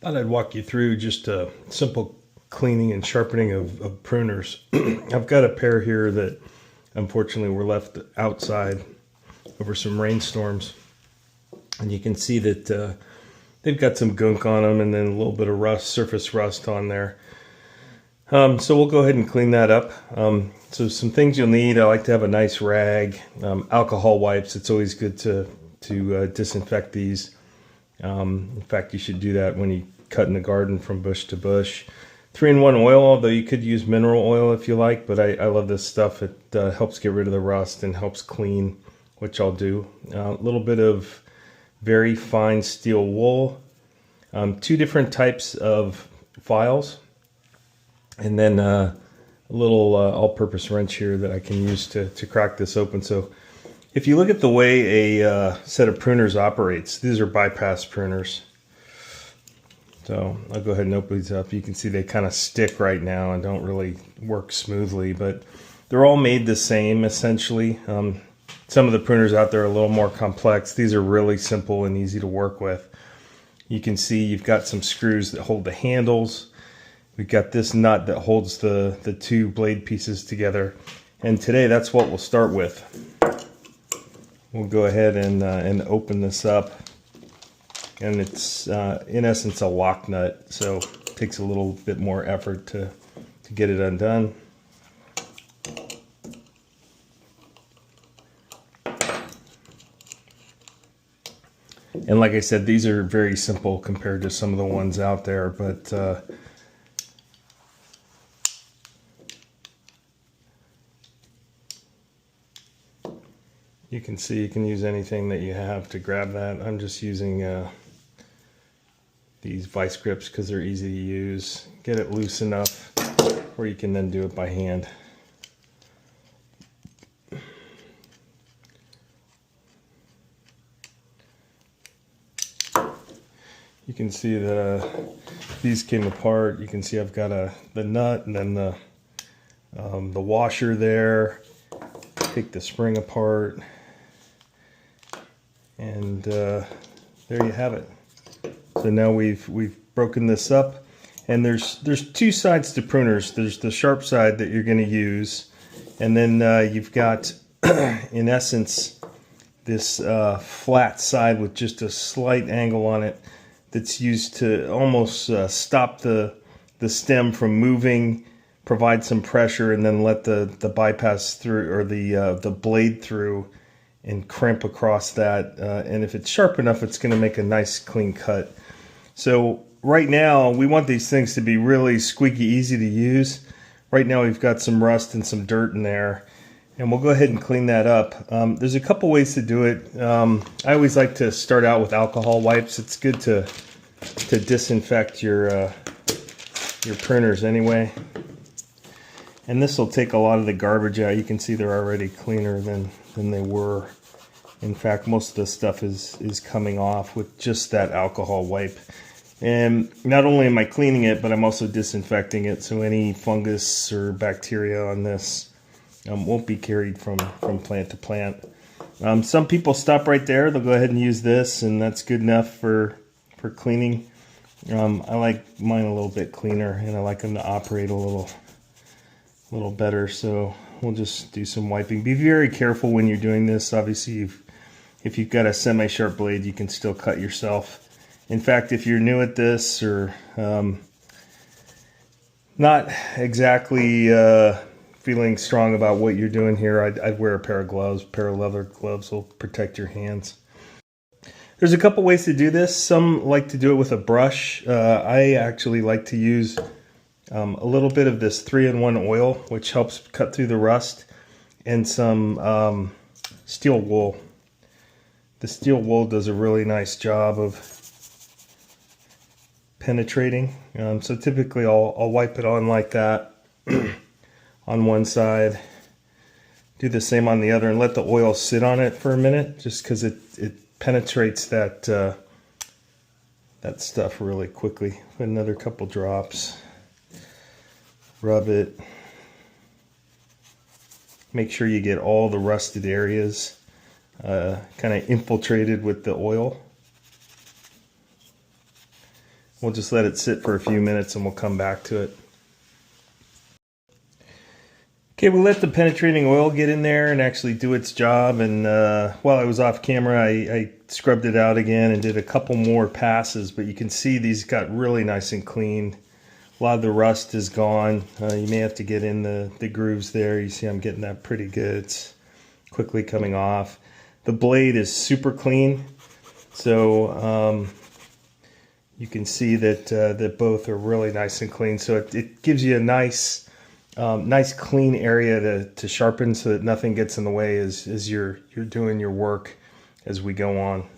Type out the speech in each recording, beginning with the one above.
Thought I'd walk you through just a simple cleaning and sharpening of pruners. I've got a pair here that unfortunately were left outside over some rainstorms, and you can see that they've got some gunk on them and then a little bit of rust, surface rust on there. So we'll go ahead and clean that up. So some things you'll need: I like to have a nice rag, alcohol wipes. It's always good to disinfect these. In fact, you should do that when you cut in the garden from bush to bush. 3-in-1 oil, although you could use mineral oil if you like, but I love this stuff. It helps get rid of the rust and helps clean, which I'll do. A little bit of very fine steel wool, 2 different types of files, and then a little all-purpose wrench here that I can use to crack this open. So if you look at the way a set of pruners operates, these are bypass pruners. So I'll go ahead and open these up. You can see they kind of stick right now and don't really work smoothly, but they're all made the same essentially. Some of the pruners out there are a little more complex. These are really simple and easy to work with. You can see you've got some screws that hold the handles. We've got this nut that holds the 2 blade pieces together. And today that's what we'll start with. We'll go ahead and open this up. And it's in essence a lock nut, so it takes a little bit more effort to get it undone. And like I said, these are very simple compared to some of the ones out there, but you can see you can use anything that you have to grab that. I'm just using these vice grips because they're easy to use. Get it loose enough where you can then do it by hand. You can see that these came apart. You can see I've got the nut and then the washer there. Take the spring apart, and there you have it. So now we've broken this up, and there's 2 sides to pruners. There's the sharp side that you're going to use, and then you've got in essence this flat side with just a slight angle on it that's used to almost stop the stem from moving, provide some pressure, and then let the bypass through, or the blade through, and crimp across that. And if it's sharp enough, it's going to make a nice clean cut. So right now we want these things to be really squeaky easy to use. Right now we've got some rust and some dirt in there, and we'll go ahead and clean that up. There's a couple ways to do it. I always like to start out with alcohol wipes. It's good to disinfect your pruners anyway. And this will take a lot of the garbage out. You can see they're already cleaner than they were. In fact, most of the stuff is coming off with just that alcohol wipe. And not only am I cleaning it, but I'm also disinfecting it, so any fungus or bacteria on this won't be carried from plant to plant. Some people stop right there. They'll go ahead and use this, and that's good enough for cleaning. I like mine a little bit cleaner, and I like them to operate a little better, so we'll just do some wiping. Be very careful when you're doing this. Obviously, if you've got a semi-sharp blade, you can still cut yourself. In fact, if you're new at this, or not exactly feeling strong about what you're doing here, I'd wear a pair of gloves. A pair of leather gloves will protect your hands. There's a couple ways to do this. Some like to do it with a brush. I actually like to use a little bit of this 3-in-1 oil, which helps cut through the rust, and some steel wool. The steel wool does a really nice job of penetrating. So typically I'll wipe it on like that on one side, do the same on the other, and let the oil sit on it for a minute, just because it penetrates that stuff really quickly. Put another couple drops. Rub it. Make sure you get all the rusted areas kind of infiltrated with the oil. We'll just let it sit for a few minutes and we'll come back to it. Okay, we'll let the penetrating oil get in there and actually do its job. And while I was off camera, I scrubbed it out again and did a couple more passes. But you can see these got really nice and clean. A lot of the rust is gone. You may have to get in the grooves there. You see I'm getting that pretty good. It's quickly coming off. The blade is super clean. So you can see that both are really nice and clean. So it gives you a nice clean area to sharpen so that nothing gets in the way as you're doing your work as we go on.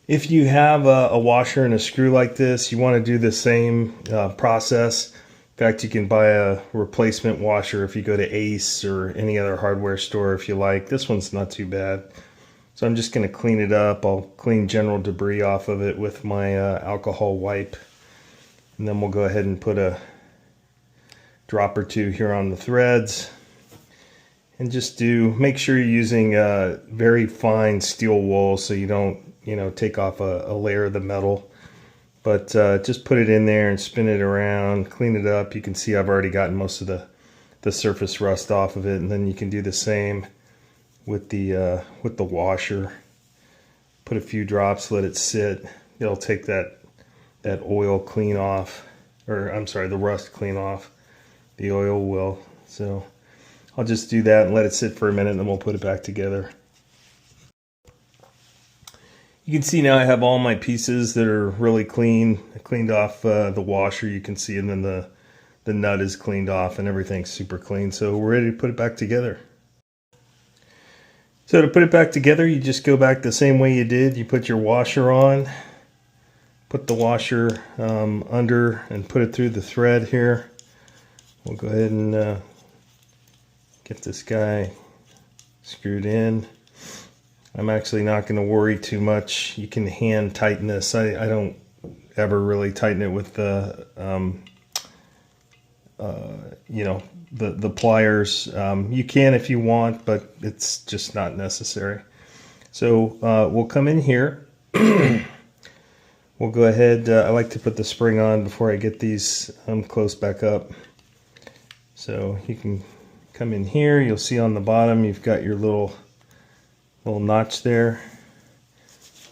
If you have a washer and a screw like this, you want to do the same process. In fact, you can buy a replacement washer if you go to Ace or any other hardware store if you like. This one's not too bad. So I'm just going to clean it up. I'll clean general debris off of it with my alcohol wipe. And then we'll go ahead and put a drop or two here on the threads, and just make sure you're using very fine steel wool so you don't take off a layer of the metal. But just put it in there and spin it around, clean it up. You can see I've already gotten most of the surface rust off of it, and then you can do the same with the washer. Put a few drops, let it sit. It'll take that oil clean off, or I'm sorry, the rust clean off. The oil will. So I'll just do that and let it sit for a minute, and then we'll put it back together. You can see now I have all my pieces that are really clean. I cleaned off the washer, you can see, and then the nut is cleaned off and everything's super clean. So we're ready to put it back together. So to put it back together, you just go back the same way you did. You put your washer on, put the washer under and put it through the thread here. We'll go ahead and get this guy screwed in. I'm actually not going to worry too much. You can hand tighten this. I don't ever really tighten it with the the pliers. You can if you want, but it's just not necessary. So we'll come in here. We'll go ahead. I like to put the spring on before I get these close back up. So you can come in here. You'll see on the bottom you've got your little notch there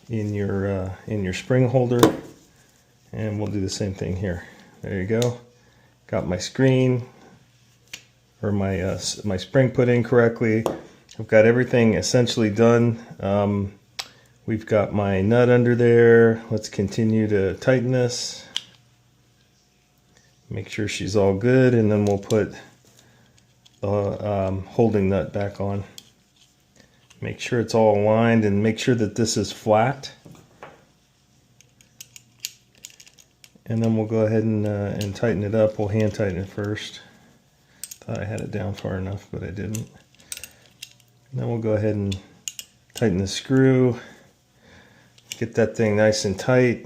in your spring holder, and we'll do the same thing here. There you go. Got my screen, or my spring put in correctly. I've got everything essentially done. We've got my nut under there. Let's continue to tighten this. Make sure she's all good, and then we'll put the holding nut back on. Make sure it's all aligned and make sure that this is flat. And then we'll go ahead and tighten it up. We'll hand tighten it first. Thought I had it down far enough, but I didn't. And then we'll go ahead and tighten the screw. Get that thing nice and tight.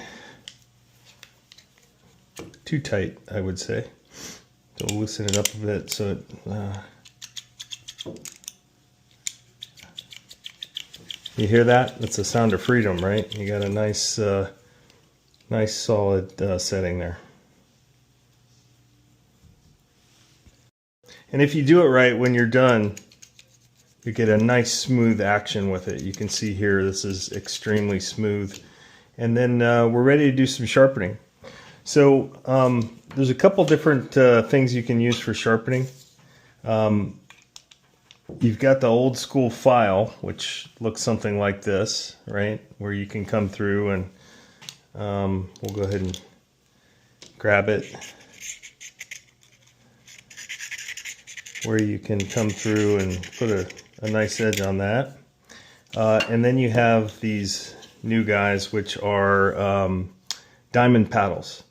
Too tight, I would say. So we'll loosen it up a bit so it... You hear that? That's the sound of freedom, right? You got a nice, nice solid setting there. And if you do it right, when you're done, you get a nice smooth action with it. You can see here, this is extremely smooth. And then we're ready to do some sharpening. So there's a couple different things you can use for sharpening. You've got the old school file, which looks something like this, right? Where you can come through and we'll go ahead and grab it. Where you can come through and put a nice edge on that. And then you have these new guys, which are diamond paddles.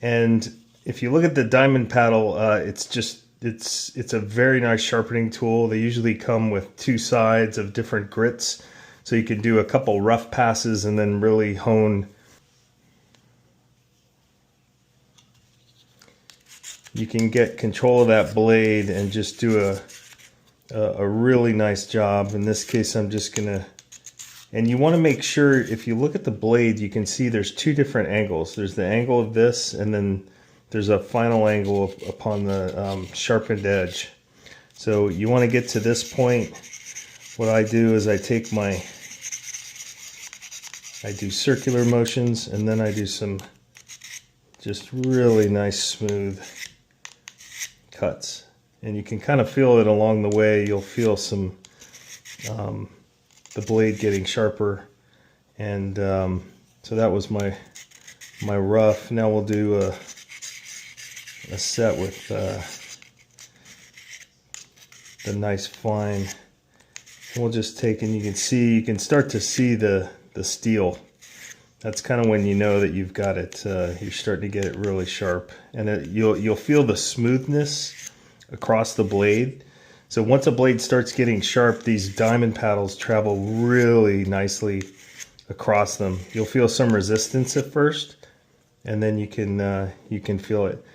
And if you look at the diamond paddle, it's a very nice sharpening tool. They usually come with two sides of different grits, so you can do a couple rough passes and then really hone. You can get control of that blade and just do a really nice job. In this case, I'm just gonna And you want to make sure, if you look at the blade, you can see there's two different angles. There's the angle of this, and then there's a final angle upon the sharpened edge. So you want to get to this point. What I do is I do circular motions, and then I do some just really nice smooth cuts. And you can kind of feel it along the way. You'll feel some the blade getting sharper. And so that was my rough. Now we'll do a set with the nice fine. We'll just take, and you can start to see the steel. That's kind of when you know that you've got it. You're starting to get it really sharp, and you'll feel the smoothness across the blade. So once a blade starts getting sharp, these diamond paddles travel really nicely across them. You'll feel some resistance at first, and then you can feel it.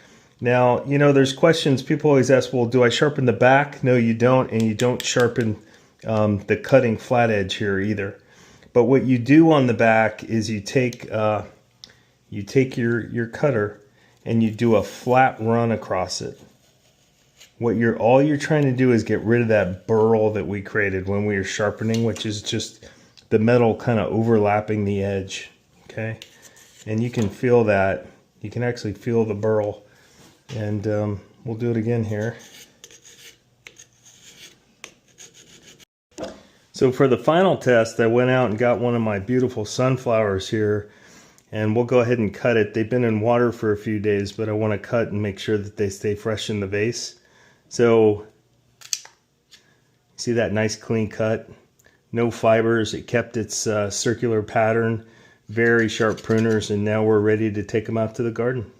Now, you know, there's questions. People always ask, well, do I sharpen the back? No, you don't, and you don't sharpen the cutting flat edge here either. But what you do on the back is you take your cutter and you do a flat run across it. All you're trying to do is get rid of that burl that we created when we were sharpening, which is just the metal kind of overlapping the edge. Okay, and you can feel that. You can actually feel the burl. And we'll do it again here. So for the final test, I went out and got one of my beautiful sunflowers here, and we'll go ahead and cut it. They've been in water for a few days, but I want to cut and make sure that they stay fresh in the vase. So see that nice clean cut? No fibers. It kept its circular pattern. Very sharp pruners, and now we're ready to take them out to the garden.